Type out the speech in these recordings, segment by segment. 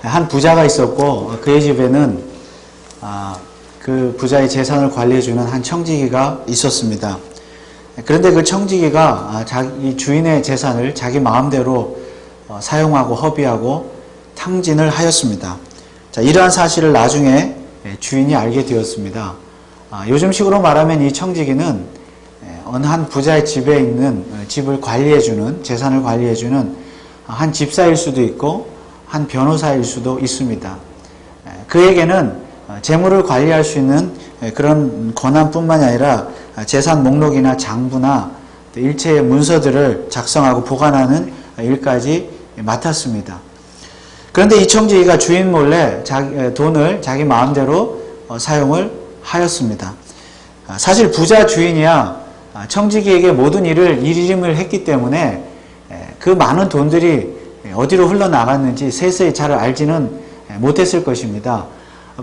한 부자가 있었고 그의 집에는 그 부자의 재산을 관리해주는 한 청지기가 있었습니다. 그런데 그 청지기가 자기 주인의 재산을 자기 마음대로 사용하고 허비하고 탕진을 하였습니다. 자, 이러한 사실을 나중에 주인이 알게 되었습니다. 요즘식으로 말하면 이 청지기는 어느 한 부자의 집에 있는 집을 관리해주는, 재산을 관리해주는 한 집사일 수도 있고 한 변호사일 수도 있습니다. 그에게는 재물을 관리할 수 있는 그런 권한뿐만이 아니라 재산 목록이나 장부나 일체의 문서들을 작성하고 보관하는 일까지 맡았습니다. 그런데 이 청지기가 주인 몰래 돈을 자기 마음대로 사용을 하였습니다. 사실 부자 주인이야 청지기에게 모든 일을 일임을 했기 때문에 그 많은 돈들이 어디로 흘러나갔는지 세세히 잘 알지는 못했을 것입니다.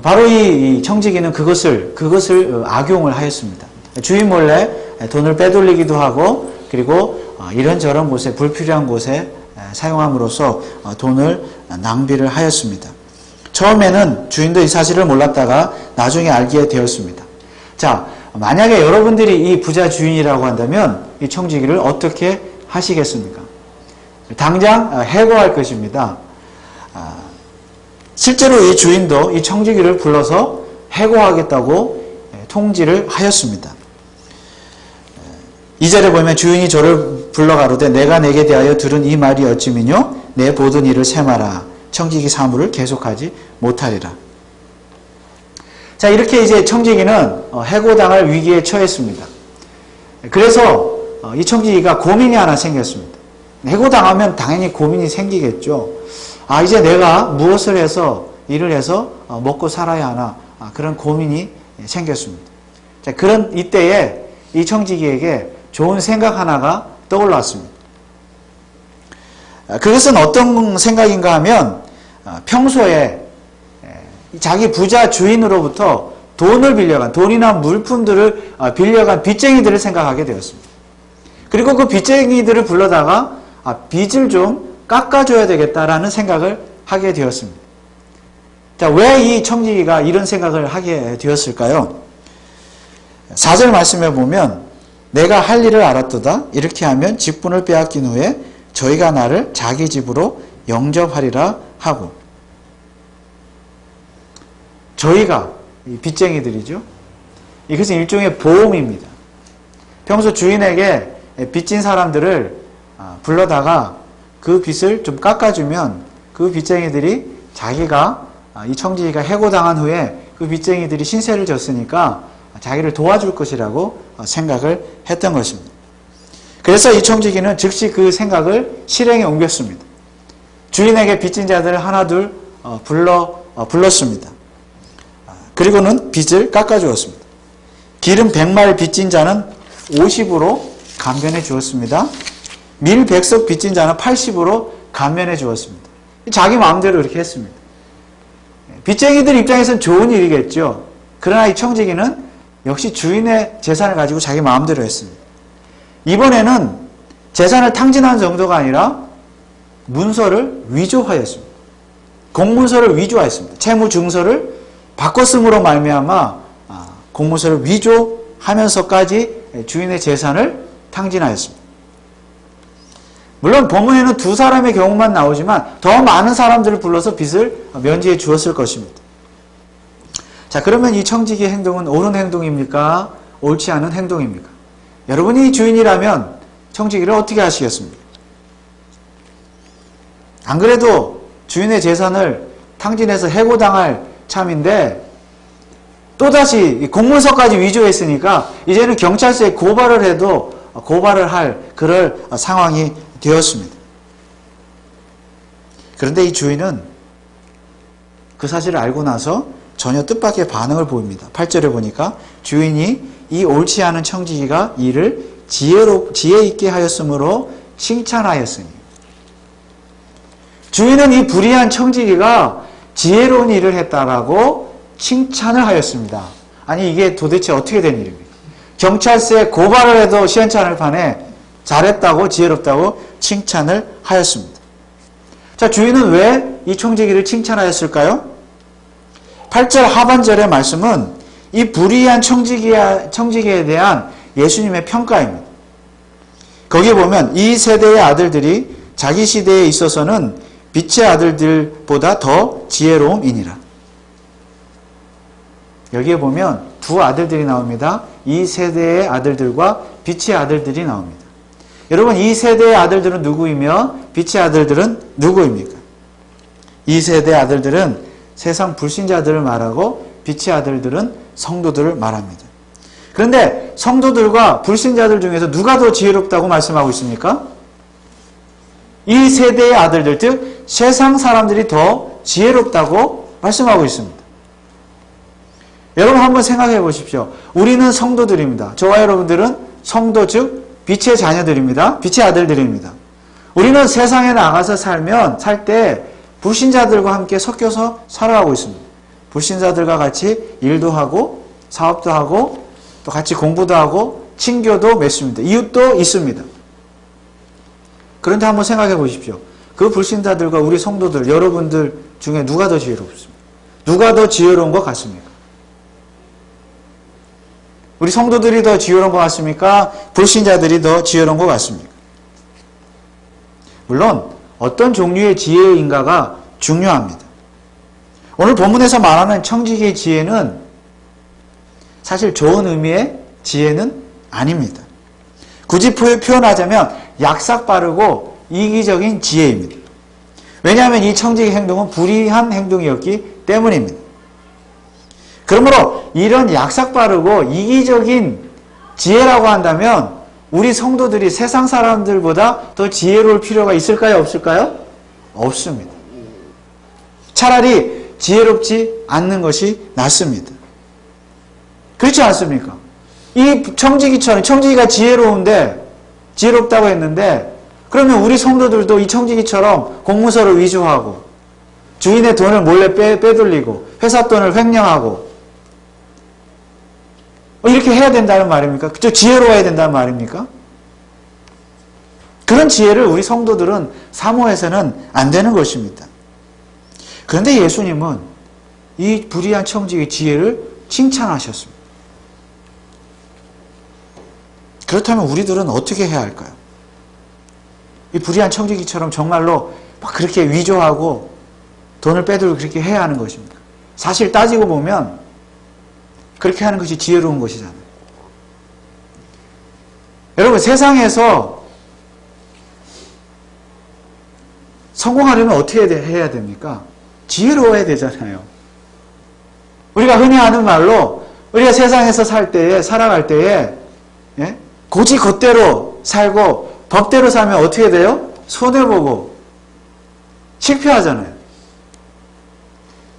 바로 이 청지기는 그것을 악용을 하였습니다. 주인 몰래 돈을 빼돌리기도 하고 그리고 이런저런 곳에 불필요한 곳에 사용함으로써 돈을 낭비를 하였습니다. 처음에는 주인도 이 사실을 몰랐다가 나중에 알게 되었습니다. 자, 만약에 여러분들이 이 부자 주인이라고 한다면 이 청지기를 어떻게 하시겠습니까? 당장 해고할 것입니다. 실제로 이 주인도 이 청지기를 불러서 해고하겠다고 통지를 하였습니다. 2절에 보면 주인이 저를 불러 가로되 내가 내게 대하여 들은 이 말이 어찌미뇨 내 보던 일을 세마라 청지기 사무를 계속하지 못하리라. 자, 이렇게 이제 청지기는 해고당할 위기에 처했습니다. 그래서 이 청지기가 고민이 하나 생겼습니다. 해고당하면 당연히 고민이 생기겠죠. 이제 내가 무엇을 해서 일을 해서 먹고 살아야 하나 그런 고민이 생겼습니다. 자, 그런 이때에 이 청지기에게 좋은 생각 하나가 떠올랐습니다. 그것은 어떤 생각인가 하면 평소에 자기 부자 주인으로부터 돈을 빌려간, 돈이나 물품들을 빌려간 빚쟁이들을 생각하게 되었습니다. 그리고 그 빚쟁이들을 불러다가 빚을 좀 깎아줘야 되겠다라는 생각을 하게 되었습니다. 자, 왜 이 청지기가 이런 생각을 하게 되었을까요? 4절 말씀에 보면 내가 할 일을 알았도다. 이렇게 하면 직분을 빼앗긴 후에 저희가 나를 자기 집으로 영접하리라 하고. 저희가 이 빚쟁이들이죠. 이것은 일종의 보험입니다. 평소 주인에게 빚진 사람들을 불러다가 그 빚을 좀 깎아주면 그 빚쟁이들이 자기가 이 청지기가 해고당한 후에 그 빚쟁이들이 신세를 졌으니까 자기를 도와줄 것이라고 생각을 했던 것입니다. 그래서 이 청지기는 즉시 그 생각을 실행에 옮겼습니다. 주인에게 빚진 자들을 하나둘 불렀습니다. 그리고는 빚을 깎아주었습니다. 기름 100마리 빚진 자는 50으로 감변해 주었습니다. 밀 100석 빚진 자는 80으로 감면해 주었습니다. 자기 마음대로 이렇게 했습니다. 빚쟁이들 입장에서는 좋은 일이겠죠. 그러나 이 청지기는 역시 주인의 재산을 가지고 자기 마음대로 했습니다. 이번에는 재산을 탕진한 정도가 아니라 문서를 위조하였습니다. 공문서를 위조하였습니다. 채무증서를 바꿨음으로 말미암아 공문서를 위조하면서까지 주인의 재산을 탕진하였습니다. 물론 본문에는 두 사람의 경우만 나오지만 더 많은 사람들을 불러서 빚을 면제해 주었을 것입니다. 자, 그러면 이 청지기의 행동은 옳은 행동입니까? 옳지 않은 행동입니까? 여러분이 주인이라면 청지기를 어떻게 하시겠습니까? 안 그래도 주인의 재산을 탕진해서 해고당할 참인데 또다시 공문서까지 위조했으니까 이제는 경찰서에 고발을 해도 고발을 할 그럴 상황이 되었습니다. 그런데 이 주인은 그 사실을 알고 나서 전혀 뜻밖의 반응을 보입니다. 8절에 보니까 주인이 이 옳지 않은 청지기가 이를 지혜 있게 하였으므로 칭찬하였으니. 주인은 이 불의한 청지기가 지혜로운 일을 했다라고 칭찬을 하였습니다. 아니, 이게 도대체 어떻게 된 일입니까? 경찰서에 고발을 해도 시원찮을 판에 잘했다고 지혜롭다고 칭찬을 하였습니다. 자, 주인은 왜 이 청지기를 칭찬하였을까요? 8절 하반절의 말씀은 이 불의한 청지기에 대한 예수님의 평가입니다. 거기에 보면 이 세대의 아들들이 자기 시대에 있어서는 빛의 아들들보다 더 지혜로움이니라. 여기에 보면 두 아들들이 나옵니다. 이 세대의 아들들과 빛의 아들들이 나옵니다. 여러분, 이 세대의 아들들은 누구이며 빛의 아들들은 누구입니까? 이 세대의 아들들은 세상 불신자들을 말하고 빛의 아들들은 성도들을 말합니다. 그런데 성도들과 불신자들 중에서 누가 더 지혜롭다고 말씀하고 있습니까? 이 세대의 아들들, 즉 세상 사람들이 더 지혜롭다고 말씀하고 있습니다. 여러분 한번 생각해 보십시오. 우리는 성도들입니다. 저와 여러분들은 성도, 즉 빛의 자녀들입니다. 빛의 아들들입니다. 우리는 세상에 나가서 살 때 불신자들과 함께 섞여서 살아가고 있습니다. 불신자들과 같이 일도 하고 사업도 하고 또 같이 공부도 하고 친교도 맺습니다. 이웃도 있습니다. 그런데 한번 생각해 보십시오. 그 불신자들과 우리 성도들, 여러분들 중에 누가 더 지혜롭습니까? 누가 더 지혜로운 것 같습니까? 우리 성도들이 더 지혜로운 것 같습니까? 불신자들이 더 지혜로운 것 같습니까? 물론 어떤 종류의 지혜인가가 중요합니다. 오늘 본문에서 말하는 청지기의 지혜는 사실 좋은 의미의 지혜는 아닙니다. 굳이 표현하자면 약삭 빠르고 이기적인 지혜입니다. 왜냐하면 이 청지기 행동은 불의한 행동이었기 때문입니다. 그러므로 이런 약삭 빠르고 이기적인 지혜라고 한다면 우리 성도들이 세상 사람들보다 더 지혜로울 필요가 있을까요? 없을까요? 없습니다. 차라리 지혜롭지 않는 것이 낫습니다. 그렇지 않습니까? 이 청지기가 지혜롭다고 했는데 그러면 우리 성도들도 이 청지기처럼 공문서를 위조하고 주인의 돈을 몰래 빼돌리고 회사 돈을 횡령하고 이렇게 해야 된다는 말입니까? 그저 지혜로워야 된다는 말입니까? 그런 지혜를 우리 성도들은 사모해서는 안 되는 것입니다. 그런데 예수님은 이 불의한 청지기의 지혜를 칭찬하셨습니다. 그렇다면 우리들은 어떻게 해야 할까요? 이 불의한 청지기처럼 정말로 막 그렇게 위조하고 돈을 빼들고 그렇게 해야 하는 것입니까? 사실 따지고 보면 그렇게 하는 것이 지혜로운 것이잖아요. 여러분, 세상에서 성공하려면 어떻게 해야 됩니까? 지혜로워야 되잖아요. 우리가 흔히 하는 말로 우리가 세상에서 살아갈 때에 고지 곧대로 살고 법대로 살면 어떻게 돼요? 손해보고 실패하잖아요.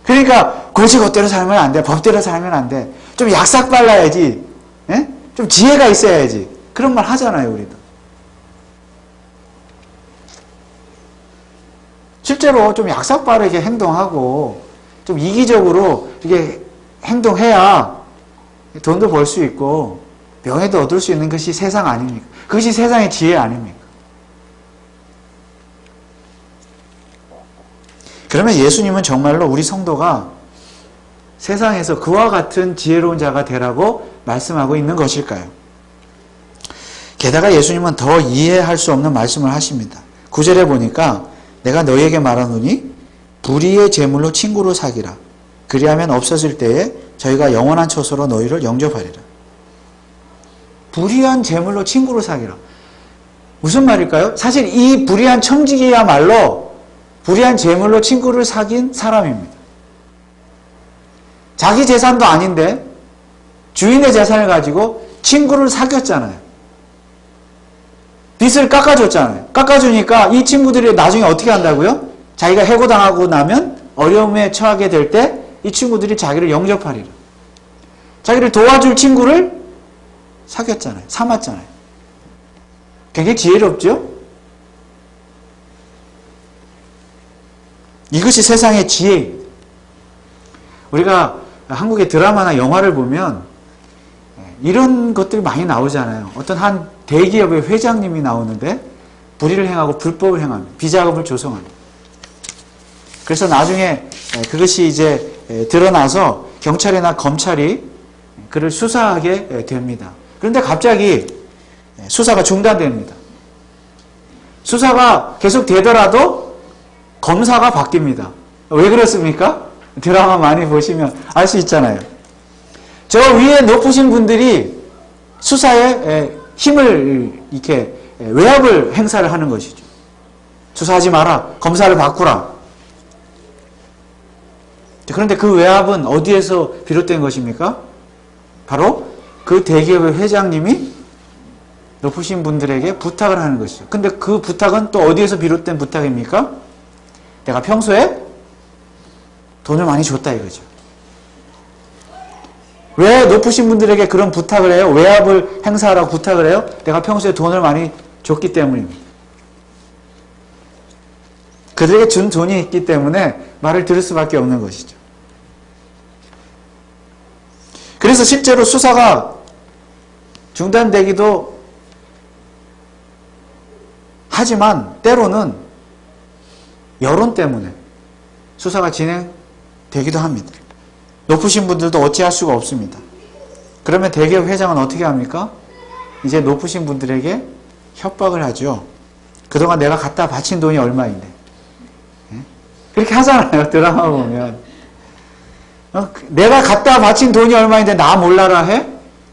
그러니까 고지 곧대로 살면 안 돼. 법대로 살면 안 돼. 좀 약삭 발라야지. 좀 지혜가 있어야지. 그런 말 하잖아요, 우리도. 실제로 좀 약삭 빠르게 행동하고 좀 이기적으로 이렇게 행동해야 돈도 벌 수 있고 명예도 얻을 수 있는 것이 세상 아닙니까? 그것이 세상의 지혜 아닙니까? 그러면 예수님은 정말로 우리 성도가 세상에서 그와 같은 지혜로운 자가 되라고 말씀하고 있는 것일까요? 게다가 예수님은 더 이해할 수 없는 말씀을 하십니다. 9절에 보니까 내가 너희에게 말하노니 불의의 재물로 친구를 사귀라. 그리하면 없어질 때에 저희가 영원한 처소로 너희를 영접하리라. 불의한 재물로 친구를 사귀라. 무슨 말일까요? 사실 이 불의한 청지기야말로 불의한 재물로 친구를 사귄 사람입니다. 자기 재산도 아닌데 주인의 재산을 가지고 친구를 사귀었잖아요. 빚을 깎아줬잖아요. 깎아주니까 이 친구들이 나중에 어떻게 한다고요? 자기가 해고당하고 나면 어려움에 처하게 될 때 이 친구들이 자기를 영접하리라. 자기를 도와줄 친구를 사귀었잖아요. 삼았잖아요. 굉장히 지혜롭죠? 이것이 세상의 지혜입니다. 우리가 한국의 드라마나 영화를 보면 이런 것들이 많이 나오잖아요. 어떤 한 대기업의 회장님이 나오는데 불의를 행하고 불법을 행합니다. 비자금을 조성합니다. 그래서 나중에 그것이 이제 드러나서 경찰이나 검찰이 그를 수사하게 됩니다. 그런데 갑자기 수사가 중단됩니다. 수사가 계속 되더라도 검사가 바뀝니다. 왜 그렇습니까? 드라마 많이 보시면 알 수 있잖아요. 저 위에 높으신 분들이 수사에 힘을 이렇게 외압을 행사를 하는 것이죠. 수사하지 마라. 검사를 바꾸라. 그런데 그 외압은 어디에서 비롯된 것입니까? 바로 그 대기업의 회장님이 높으신 분들에게 부탁을 하는 것이죠. 근데 그 부탁은 또 어디에서 비롯된 부탁입니까? 내가 평소에 돈을 많이 줬다 이거죠. 왜 높으신 분들에게 그런 부탁을 해요? 외압을 행사하라고 부탁을 해요? 내가 평소에 돈을 많이 줬기 때문입니다. 그들에게 준 돈이 있기 때문에 말을 들을 수밖에 없는 것이죠. 그래서 실제로 수사가 중단되기도 하지만 때로는 여론 때문에 수사가 진행되기도 합니다. 높으신 분들도 어찌할 수가 없습니다. 그러면 대기업 회장은 어떻게 합니까? 이제 높으신 분들에게 협박을 하죠. 그동안 내가 갖다 바친 돈이 얼마인데. 그렇게 하잖아요. 드라마 보면. 내가 갖다 바친 돈이 얼마인데 나 몰라라 해?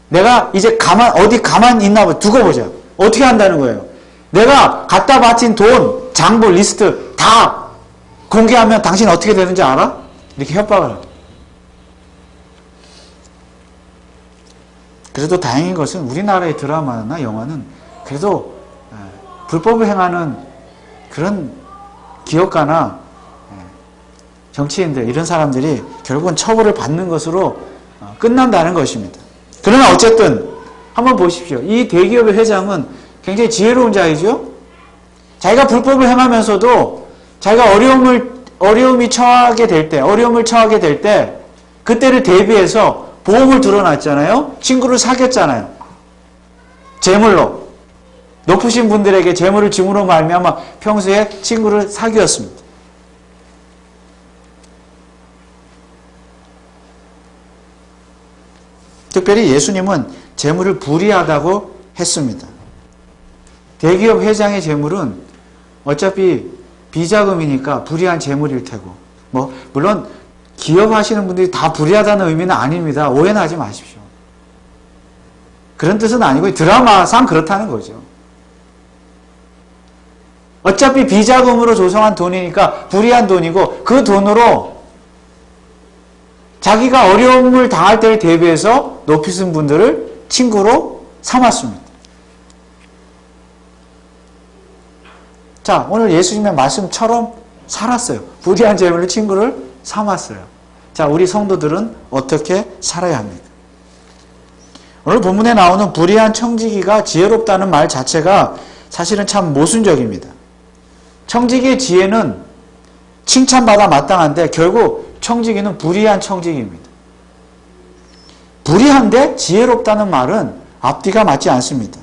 내가 이제 어디 가만 있나 봐. 두고 보자. 어떻게 한다는 거예요? 내가 갖다 바친 돈, 장부, 리스트 다 공개하면 당신 어떻게 되는지 알아? 이렇게 협박을 하고. 그래도 다행인 것은 우리나라의 드라마나 영화는 그래도 불법을 행하는 그런 기업가나 정치인들 이런 사람들이 결국은 처벌을 받는 것으로 끝난다는 것입니다. 그러나 어쨌든 한번 보십시오. 이 대기업의 회장은 굉장히 지혜로운 자이죠. 자기가 불법을 행하면서도 자기가 어려움을 처하게 될 때 그때를 대비해서 보험을 들어놨잖아요. 친구를 사귀었잖아요. 재물로. 높으신 분들에게 재물을 줌으로 말미암아 평소에 친구를 사귀었습니다. 특별히 예수님은 재물을 불의하다고 했습니다. 대기업 회장의 재물은 어차피 비자금이니까 불의한 재물일 테고, 물론 기업 하시는 분들이 다 불의하다는 의미는 아닙니다. 오해는 하지 마십시오. 그런 뜻은 아니고 드라마상 그렇다는 거죠. 어차피 비자금으로 조성한 돈이니까 불의한 돈이고 그 돈으로 자기가 어려움을 당할 때를 대비해서 높이신 분들을 친구로 삼았습니다. 자, 오늘 예수님의 말씀처럼 살았어요. 불의한 재물을 친구를 삼았어요. 자, 우리 성도들은 어떻게 살아야 합니까? 오늘 본문에 나오는 불의한 청지기가 지혜롭다는 말 자체가 사실은 참 모순적입니다. 청지기의 지혜는 칭찬받아 마땅한데 결국 청지기는 불의한 청지기입니다. 불의한데 지혜롭다는 말은 앞뒤가 맞지 않습니다.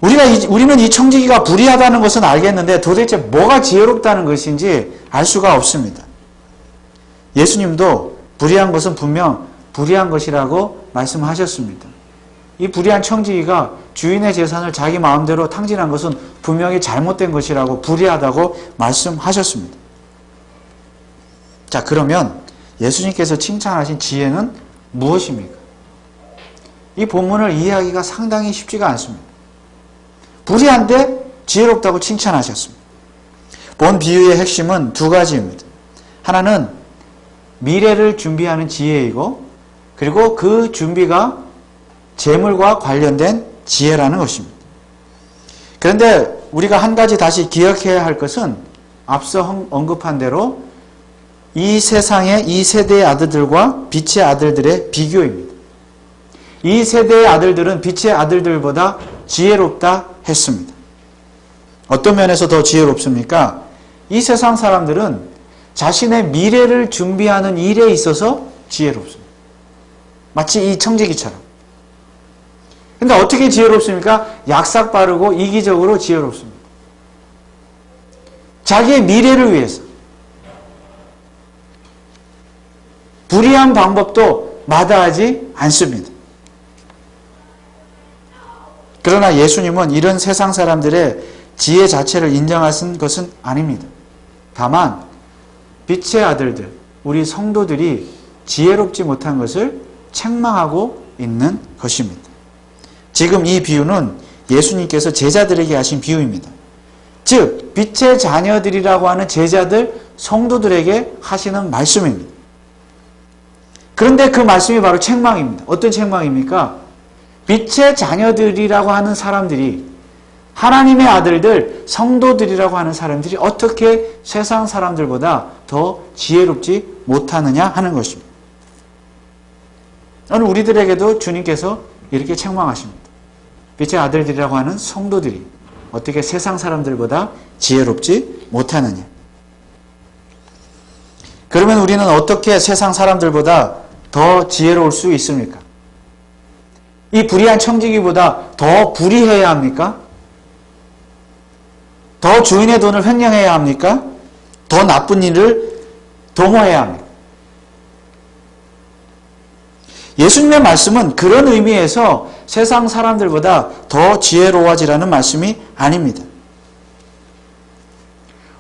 우리는 이 청지기가 불의하다는 것은 알겠는데 도대체 뭐가 지혜롭다는 것인지 알 수가 없습니다. 예수님도 불의한 것은 분명 불의한 것이라고 말씀하셨습니다. 이 불의한 청지기가 주인의 재산을 자기 마음대로 탕진한 것은 분명히 잘못된 것이라고 불의하다고 말씀하셨습니다. 자, 그러면 예수님께서 칭찬하신 지혜는 무엇입니까? 이 본문을 이해하기가 상당히 쉽지가 않습니다. 불의한데 지혜롭다고 칭찬하셨습니다. 본 비유의 핵심은 두 가지입니다. 하나는 미래를 준비하는 지혜이고, 그리고 그 준비가 재물과 관련된 지혜라는 것입니다. 그런데 우리가 한 가지 다시 기억해야 할 것은 앞서 언급한 대로 이 세상의 이 세대의 아들들과 빛의 아들들의 비교입니다. 이 세대의 아들들은 빛의 아들들보다 지혜롭다 했습니다. 어떤 면에서 더 지혜롭습니까? 이 세상 사람들은 자신의 미래를 준비하는 일에 있어서 지혜롭습니다. 마치 이 청지기처럼. 근데 어떻게 지혜롭습니까? 약삭 빠르고 이기적으로 지혜롭습니다. 자기의 미래를 위해서 불의한 방법도 마다하지 않습니다. 그러나 예수님은 이런 세상 사람들의 지혜 자체를 인정하신 것은 아닙니다. 다만 빛의 아들들, 우리 성도들이 지혜롭지 못한 것을 책망하고 있는 것입니다. 지금 이 비유는 예수님께서 제자들에게 하신 비유입니다. 즉 빛의 자녀들이라고 하는 제자들, 성도들에게 하시는 말씀입니다. 그런데 그 말씀이 바로 책망입니다. 어떤 책망입니까? 빛의 자녀들이라고 하는 사람들이, 하나님의 아들들, 성도들이라고 하는 사람들이 어떻게 세상 사람들보다 더 지혜롭지 못하느냐 하는 것입니다. 오늘 우리들에게도 주님께서 이렇게 책망하십니다. 빛의 아들들이라고 하는 성도들이 어떻게 세상 사람들보다 지혜롭지 못하느냐. 그러면 우리는 어떻게 세상 사람들보다 더 지혜로울 수 있습니까? 이 불의한 청지기보다 더 불의해야 합니까? 더 주인의 돈을 횡령해야 합니까? 더 나쁜 일을 도모해야 합니까? 예수님의 말씀은 그런 의미에서 세상 사람들보다 더 지혜로워지라는 말씀이 아닙니다.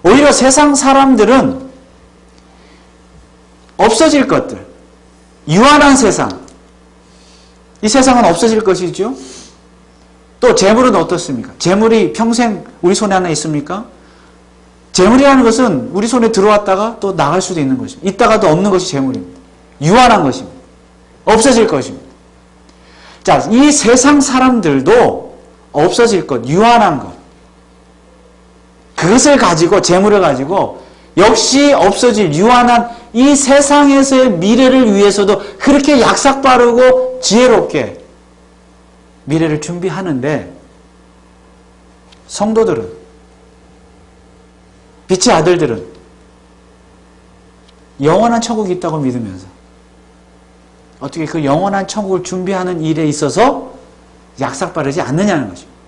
오히려 세상 사람들은 없어질 것들, 유한한 세상, 이 세상은 없어질 것이죠. 또 재물은 어떻습니까? 재물이 평생 우리 손에 하나 있습니까? 재물이라는 것은 우리 손에 들어왔다가 또 나갈 수도 있는 것입니다. 있다가도 없는 것이 재물입니다. 유한한 것입니다. 없어질 것입니다. 자, 이 세상 사람들도 없어질 것, 유한한 것, 그것을 가지고, 재물을 가지고 역시 없어질 유한한 이 세상에서의 미래를 위해서도 그렇게 약삭빠르고 지혜롭게 미래를 준비하는데, 성도들은, 빛의 아들들은 영원한 천국이 있다고 믿으면서 어떻게 그 영원한 천국을 준비하는 일에 있어서 약삭빠르지 않느냐는 것입니다.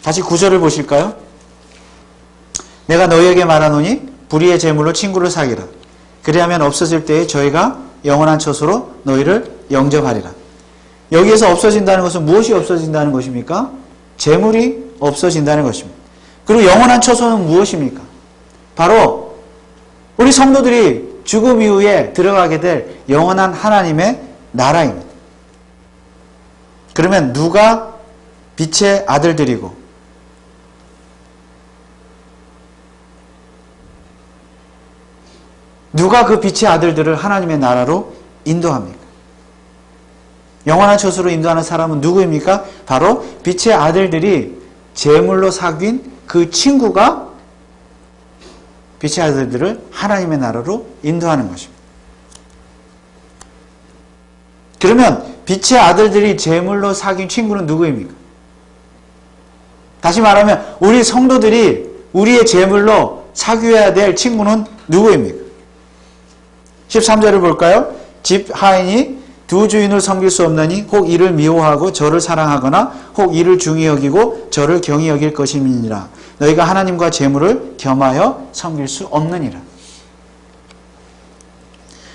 다시 9절을 보실까요? 내가 너희에게 말하노니 불의의 재물로 친구를 사귀라. 그리하면 없어질 때에 저희가 영원한 처소로 너희를 영접하리라. 여기에서 없어진다는 것은 무엇이 없어진다는 것입니까? 재물이 없어진다는 것입니다. 그리고 영원한 처소는 무엇입니까? 바로 우리 성도들이 죽음 이후에 들어가게 될 영원한 하나님의 나라입니다. 그러면 누가 빛의 아들들이고 누가 그 빛의 아들들을 하나님의 나라로 인도합니까? 영원한 처소로 인도하는 사람은 누구입니까? 바로 빛의 아들들이 제물로 사귄 그 친구가 빛의 아들들을 하나님의 나라로 인도하는 것입니다. 그러면 빛의 아들들이 제물로 사귄 친구는 누구입니까? 다시 말하면 우리 성도들이 우리의 제물로 사귀어야 될 친구는 누구입니까? 13절을 볼까요? 집 하인이 두 주인을 섬길 수 없나니 혹 이를 미워하고 저를 사랑하거나 혹 이를 중히 여기고 저를 경히 여길 것임이니라. 너희가 하나님과 재물을 겸하여 섬길 수 없느니라.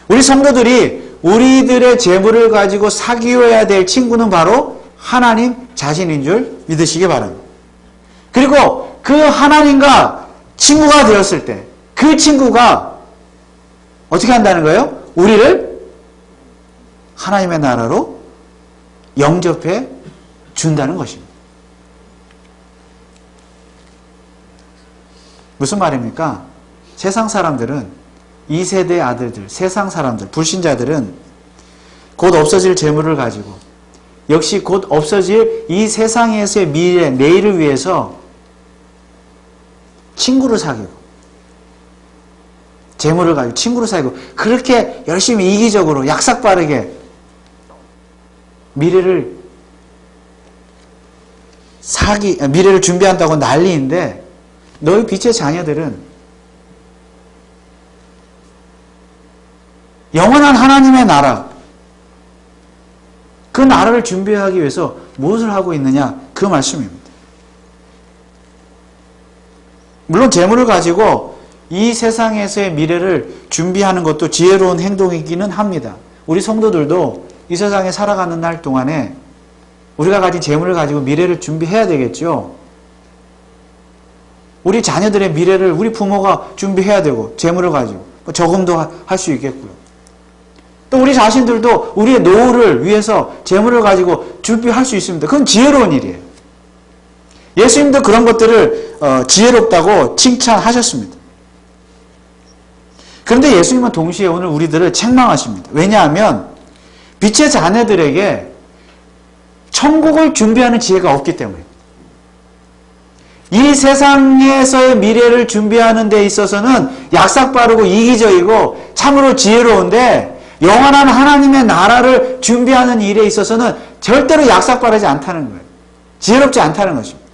우리 성도들이 우리들의 재물을 가지고 사귀어야 될 친구는 바로 하나님 자신인 줄 믿으시기 바랍니다. 그리고 그 하나님과 친구가 되었을 때 그 친구가 어떻게 한다는 거예요? 우리를 하나님의 나라로 영접해 준다는 것입니다. 무슨 말입니까? 세상 사람들은, 이 세대의 아들들, 세상 사람들, 불신자들은 곧 없어질 재물을 가지고 역시 곧 없어질 이 세상에서의 미래, 내일을 위해서 친구를 사귀고 재물을 가지고 친구를 사귀고 그렇게 열심히 이기적으로 약삭빠르게 미래를 준비한다고 난리인데, 너희 빛의 자녀들은 영원한 하나님의 나라, 그 나라를 준비하기 위해서 무엇을 하고 있느냐? 그 말씀입니다. 물론 재물을 가지고 이 세상에서의 미래를 준비하는 것도 지혜로운 행동이기는 합니다. 우리 성도들도 이 세상에 살아가는 날 동안에 우리가 가진 재물을 가지고 미래를 준비해야 되겠죠. 우리 자녀들의 미래를 우리 부모가 준비해야 되고 재물을 가지고 저금도 할 수 있겠고요. 또 우리 자신들도 우리의 노후를 위해서 재물을 가지고 준비할 수 있습니다. 그건 지혜로운 일이에요. 예수님도 그런 것들을 지혜롭다고 칭찬하셨습니다. 그런데 예수님은 동시에 오늘 우리들을 책망하십니다. 왜냐하면 빛의 자녀들에게 천국을 준비하는 지혜가 없기 때문에 이 세상에서의 미래를 준비하는 데 있어서는 약삭빠르고 이기적이고 참으로 지혜로운데 영원한 하나님의 나라를 준비하는 일에 있어서는 절대로 약삭빠르지 않다는 거예요. 지혜롭지 않다는 것입니다.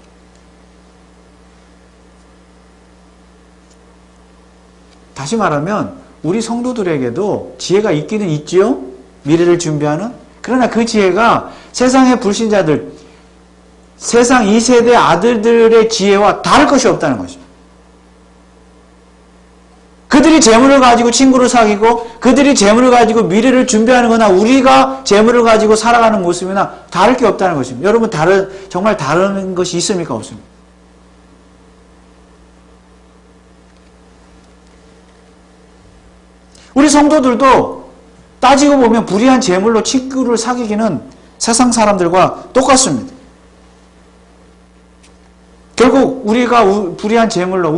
다시 말하면 우리 성도들에게도 지혜가 있기는 있지요. 미래를 준비하는. 그러나 그 지혜가 세상의 불신자들, 세상 2세대 아들들의 지혜와 다를 것이 없다는 것입니다. 그들이 재물을 가지고 친구를 사귀고 그들이 재물을 가지고 미래를 준비하는 거나 우리가 재물을 가지고 살아가는 모습이나 다를 게 없다는 것입니다. 여러분 정말 다른 것이 있습니까? 없습니까? 우리 성도들도 따지고 보면 불의한 재물로 친구를 사귀기는 세상 사람들과 똑같습니다. 결국 우리가 불의한 재물로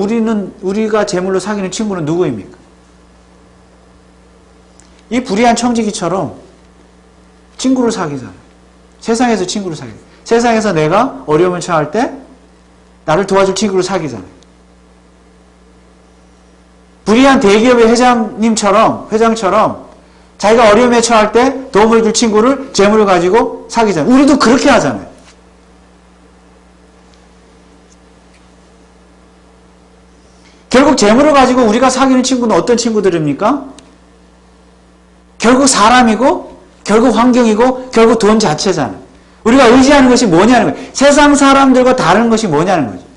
우리가 재물로 사귀는 친구는 누구입니까? 이 불의한 청지기처럼 친구를 사귀잖아요. 세상에서 친구를 사귀잖아요. 세상에서 내가 어려움을 처할 때 나를 도와줄 친구를 사귀잖아요. 불의한 대기업의 회장처럼 자기가 어려움에 처할 때 도움을 줄 친구를 재물을 가지고 사귀잖아요. 우리도 그렇게 하잖아요. 결국 재물을 가지고 우리가 사귀는 친구는 어떤 친구들입니까? 결국 사람이고 결국 환경이고 결국 돈 자체잖아요. 우리가 의지하는 것이 뭐냐는 거예요. 세상 사람들과 다른 것이 뭐냐는 거죠.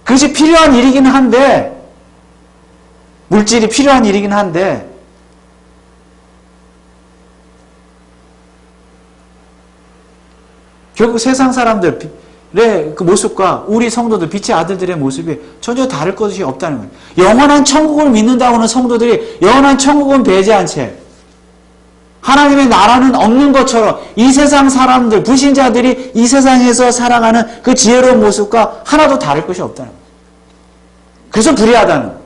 그것이 필요한 일이긴 한데 물질이 필요한 일이긴 한데 결국 세상 사람들의 그 모습과 우리 성도들, 빛의 아들들의 모습이 전혀 다를 것이 없다는 거예요. 영원한 천국을 믿는다고 하는 성도들이 영원한 천국은 배제한 채 하나님의 나라는 없는 것처럼 이 세상 사람들, 불신자들이 이 세상에서 살아가는 그 지혜로운 모습과 하나도 다를 것이 없다는 거예요. 그래서 불의하다는 거예요.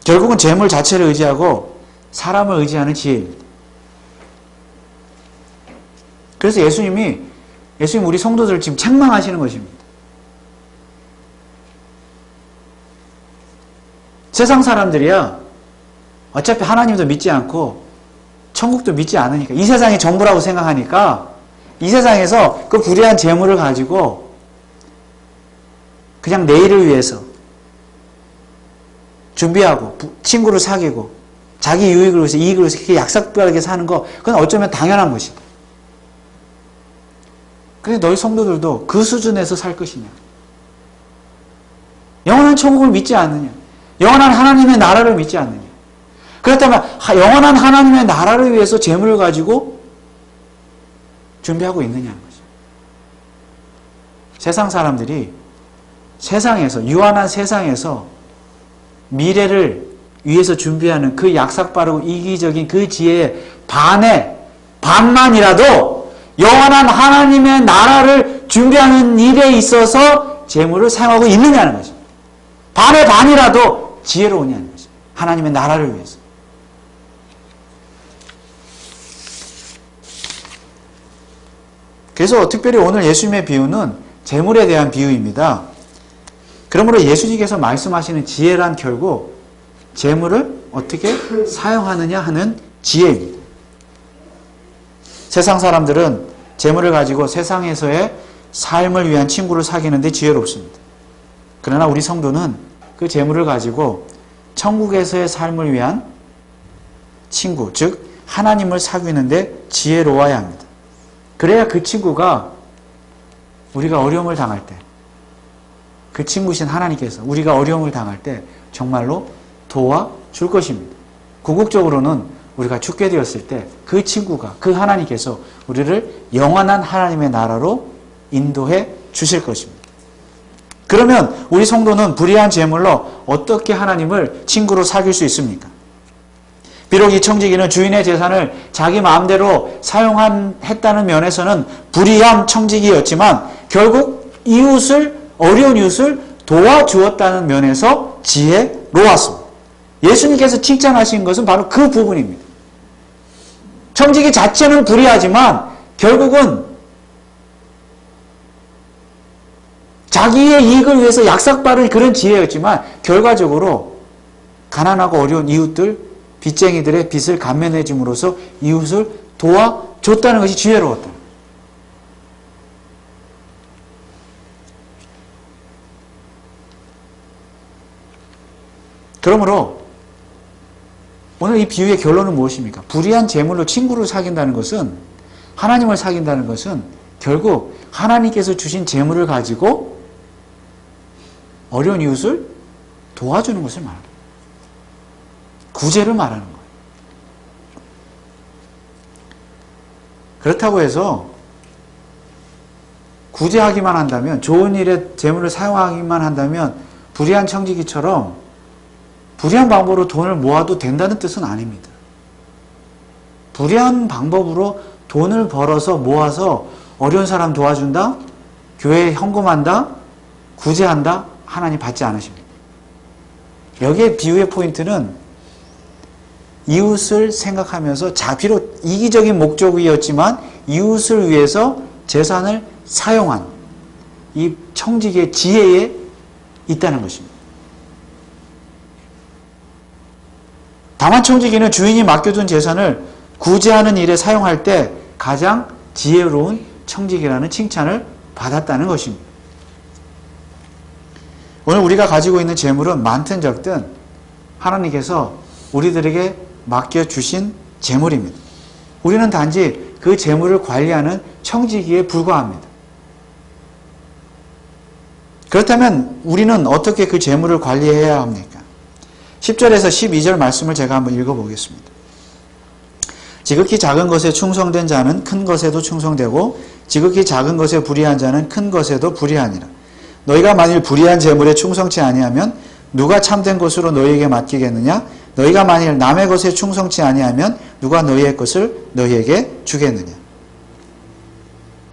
결국은 재물 자체를 의지하고 사람을 의지하는 지혜입니다. 그래서 예수님 우리 성도들을 지금 책망하시는 것입니다. 세상 사람들이야 어차피 하나님도 믿지 않고 천국도 믿지 않으니까 이 세상이 전부라고 생각하니까 이 세상에서 그 불의한 재물을 가지고 그냥 내일을 위해서 준비하고 친구를 사귀고 자기 유익을 위해서 이익을 위해서 그렇게 약삭빠르게 사는 거 그건 어쩌면 당연한 것이다. 그런데 너희 성도들도 그 수준에서 살 것이냐? 영원한 천국을 믿지 않느냐? 영원한 하나님의 나라를 믿지 않느냐? 그렇다면 영원한 하나님의 나라를 위해서 재물을 가지고 준비하고 있느냐는 거죠. 세상 사람들이 세상에서 유한한 세상에서 미래를 위해서 준비하는 그 약삭빠르고 이기적인 그 지혜의 반만이라도 영원한 하나님의 나라를 준비하는 일에 있어서 재물을 사용하고 있느냐는 거죠. 반의 반이라도 지혜로우냐는 거죠. 하나님의 나라를 위해서. 그래서 특별히 오늘 예수님의 비유는 재물에 대한 비유입니다. 그러므로 예수님께서 말씀하시는 지혜란 결국 재물을 어떻게 사용하느냐 하는 지혜입니다. 세상 사람들은 재물을 가지고 세상에서의 삶을 위한 친구를 사귀는데 지혜롭습니다. 그러나 우리 성도는 그 재물을 가지고 천국에서의 삶을 위한 친구, 즉 하나님을 사귀는데 지혜로워야 합니다. 그래야 그 친구가 우리가 어려움을 당할 때, 그 친구신 하나님께서 우리가 어려움을 당할 때 정말로 도와줄 것입니다. 궁극적으로는 우리가 죽게 되었을 때 그 친구가, 그 하나님께서 우리를 영원한 하나님의 나라로 인도해 주실 것입니다. 그러면 우리 성도는 불의한 재물로 어떻게 하나님을 친구로 사귈 수 있습니까? 비록 이 청지기는 주인의 재산을 자기 마음대로 사용했다는 면에서는 불의한 청지기였지만 결국 어려운 이웃을 도와주었다는 면에서 지혜로웠습니다. 예수님께서 칭찬하신 것은 바로 그 부분입니다. 청지기 자체는 불의하지만 결국은 자기의 이익을 위해서 약삭빠른 그런 지혜였지만 결과적으로 가난하고 어려운 이웃들, 빚쟁이들의 빚을 감면해줌으로써 이웃을 도와줬다는 것이 지혜로웠다. 그러므로 오늘 이 비유의 결론은 무엇입니까? 불의한 재물로 친구를 사귄다는 것은, 하나님을 사귄다는 것은 결국 하나님께서 주신 재물을 가지고 어려운 이웃을 도와주는 것을 말합니다. 구제를 말하는 거예요. 그렇다고 해서 구제하기만 한다면, 좋은 일에 재물을 사용하기만 한다면 불의한 청지기처럼 불의한 방법으로 돈을 모아도 된다는 뜻은 아닙니다. 불의한 방법으로 돈을 벌어서 모아서 어려운 사람 도와준다? 교회에 헌금한다? 구제한다? 하나님 받지 않으십니다. 여기에 비유의 포인트는 이웃을 생각하면서 비록 이기적인 목적이었지만 이웃을 위해서 재산을 사용한 이 청지기의 지혜에 있다는 것입니다. 다만 청지기는 주인이 맡겨둔 재산을 구제하는 일에 사용할 때 가장 지혜로운 청지기라는 칭찬을 받았다는 것입니다. 오늘 우리가 가지고 있는 재물은 많든 적든 하나님께서 우리들에게 맡겨주신 재물입니다. 우리는 단지 그 재물을 관리하는 청지기에 불과합니다. 그렇다면 우리는 어떻게 그 재물을 관리해야 합니까? 10절에서 12절 말씀을 제가 한번 읽어보겠습니다. 지극히 작은 것에 충성된 자는 큰 것에도 충성되고 지극히 작은 것에 불의한 자는 큰 것에도 불의하니라. 너희가 만일 불의한 재물에 충성치 아니하면 누가 참된 것으로 너희에게 맡기겠느냐? 너희가 만일 남의 것에 충성치 아니하면 누가 너희의 것을 너희에게 주겠느냐?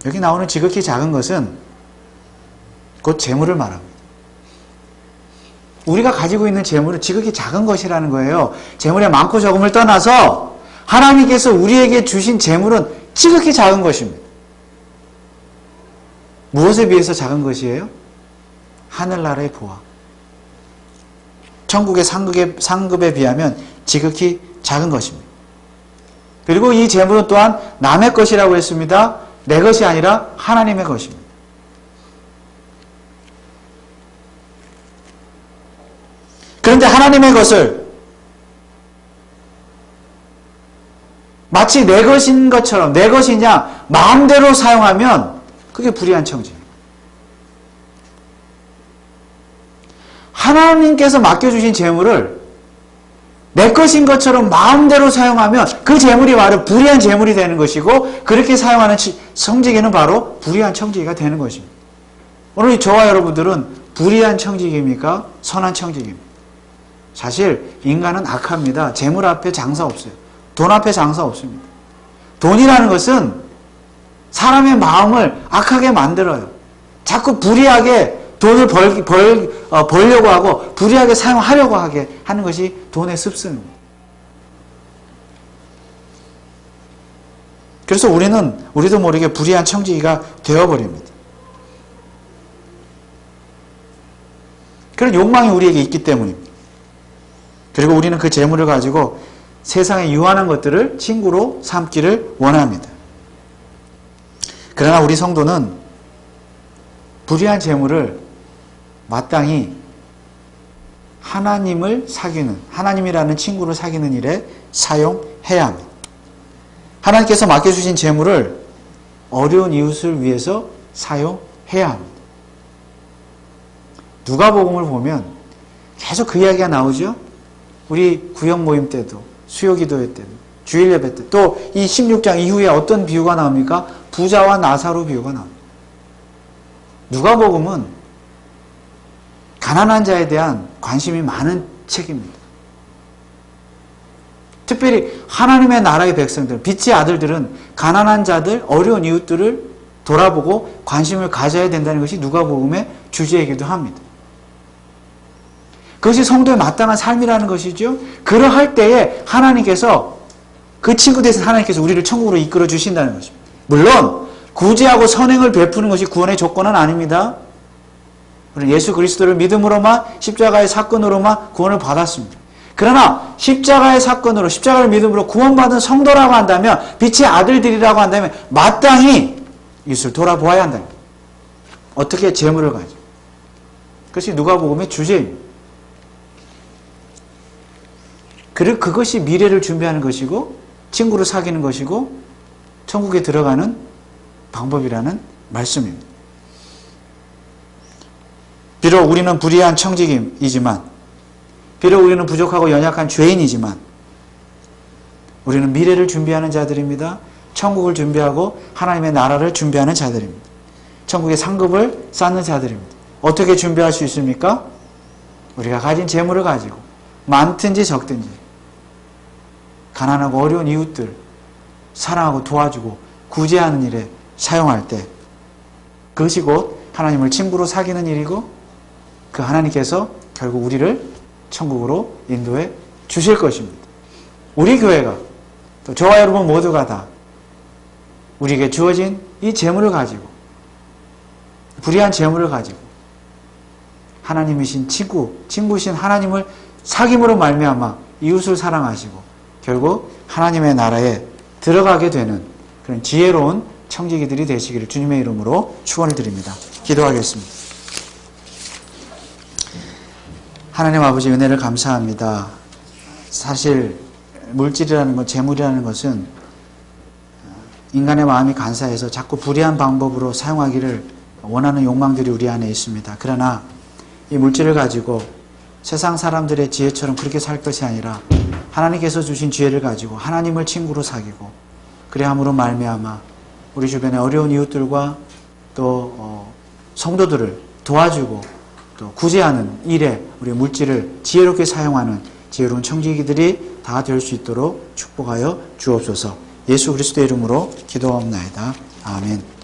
여기 나오는 지극히 작은 것은 곧 재물을 말합니다. 우리가 가지고 있는 재물은 지극히 작은 것이라는 거예요. 재물의 많고 적음을 떠나서 하나님께서 우리에게 주신 재물은 지극히 작은 것입니다. 무엇에 비해서 작은 것이에요? 하늘나라의 보화. 천국의 상급에 비하면 지극히 작은 것입니다. 그리고 이 재물은 또한 남의 것이라고 했습니다. 내 것이 아니라 하나님의 것입니다. 그런데 하나님의 것을 마치 내 것인 것처럼, 내 것이냐 마음대로 사용하면 그게 불의한 청지입니다. 하나님께서 맡겨주신 재물을 내 것인 것처럼 마음대로 사용하면 그 재물이 바로 불의한 재물이 되는 것이고, 그렇게 사용하는 청지기는 바로 불의한 청지기가 되는 것입니다. 오늘 저와 여러분들은 불의한 청지기입니까? 선한 청지기입니까? 사실 인간은 악합니다. 재물 앞에 장사 없어요. 돈 앞에 장사 없습니다. 돈이라는 것은 사람의 마음을 악하게 만들어요. 자꾸 불의하게 돈을 벌려고 하고 불의하게 사용하려고 하게 하는 것이 돈의 습성입니다. 그래서 우리도 모르게 불의한 청지기가 되어버립니다. 그런 욕망이 우리에게 있기 때문입니다. 그리고 우리는 그 재물을 가지고 세상의 유한한 것들을 친구로 삼기를 원합니다. 그러나 우리 성도는 불의한 재물을 마땅히 하나님을 사귀는, 하나님이라는 친구를 사귀는 일에 사용해야 합니다. 하나님께서 맡겨주신 재물을 어려운 이웃을 위해서 사용해야 합니다. 누가복음을 보면 계속 그 이야기가 나오죠. 우리 구역 모임 때도, 수요 기도회 때도, 주일 예배 때, 또 이 16장 이후에 어떤 비유가 나옵니까? 부자와 나사로 비유가 나옵니다. 누가복음은 가난한 자에 대한 관심이 많은 책입니다. 특별히 하나님의 나라의 백성들, 빛의 아들들은 가난한 자들, 어려운 이웃들을 돌아보고 관심을 가져야 된다는 것이 누가복음의 주제이기도 합니다. 그것이 성도의 마땅한 삶이라는 것이죠. 그러할 때에 하나님께서, 그 친구 대신 하나님께서 우리를 천국으로 이끌어 주신다는 것입니다. 물론 구제하고 선행을 베푸는 것이 구원의 조건은 아닙니다. 우리는 예수 그리스도를 믿음으로만, 십자가의 사건으로만 구원을 받았습니다. 그러나 십자가의 사건으로, 십자가를 믿음으로 구원받은 성도라고 한다면, 빛의 아들들이라고 한다면 마땅히 이웃을 돌아보아야 한다. 어떻게 재물을 가지고. 그것이 누가복음의 주제입니다. 그것이 미래를 준비하는 것이고, 친구를 사귀는 것이고, 천국에 들어가는 방법이라는 말씀입니다. 비록 우리는 불의한 청지기이지만, 비록 우리는 부족하고 연약한 죄인이지만, 우리는 미래를 준비하는 자들입니다. 천국을 준비하고 하나님의 나라를 준비하는 자들입니다. 천국의 상급을 쌓는 자들입니다. 어떻게 준비할 수 있습니까? 우리가 가진 재물을 가지고 많든지 적든지 가난하고 어려운 이웃들 사랑하고 도와주고 구제하는 일에 사용할 때, 그것이 곧 하나님을 친구로 사귀는 일이고, 그 하나님께서 결국 우리를 천국으로 인도해 주실 것입니다. 우리 교회가, 또 저와 여러분 모두가 다 우리에게 주어진 이 재물을 가지고, 불의한 재물을 가지고 하나님이신 친구신 하나님을 사귐으로 말미암아 이웃을 사랑하시고 결국 하나님의 나라에 들어가게 되는 그런 지혜로운 청지기들이 되시기를 주님의 이름으로 축원을 드립니다. 기도하겠습니다. 하나님 아버지, 은혜를 감사합니다. 사실 물질이라는 것, 재물이라는 것은 인간의 마음이 간사해서 자꾸 불의한 방법으로 사용하기를 원하는 욕망들이 우리 안에 있습니다. 그러나 이 물질을 가지고 세상 사람들의 지혜처럼 그렇게 살 것이 아니라 하나님께서 주신 지혜를 가지고 하나님을 친구로 사귀고, 그래함으로 말미암아 우리 주변의 어려운 이웃들과 또 성도들을 도와주고 또 구제하는 일에 우리 물질을 지혜롭게 사용하는 지혜로운 청지기들이 다 될 수 있도록 축복하여 주옵소서. 예수 그리스도의 이름으로 기도하옵나이다. 아멘.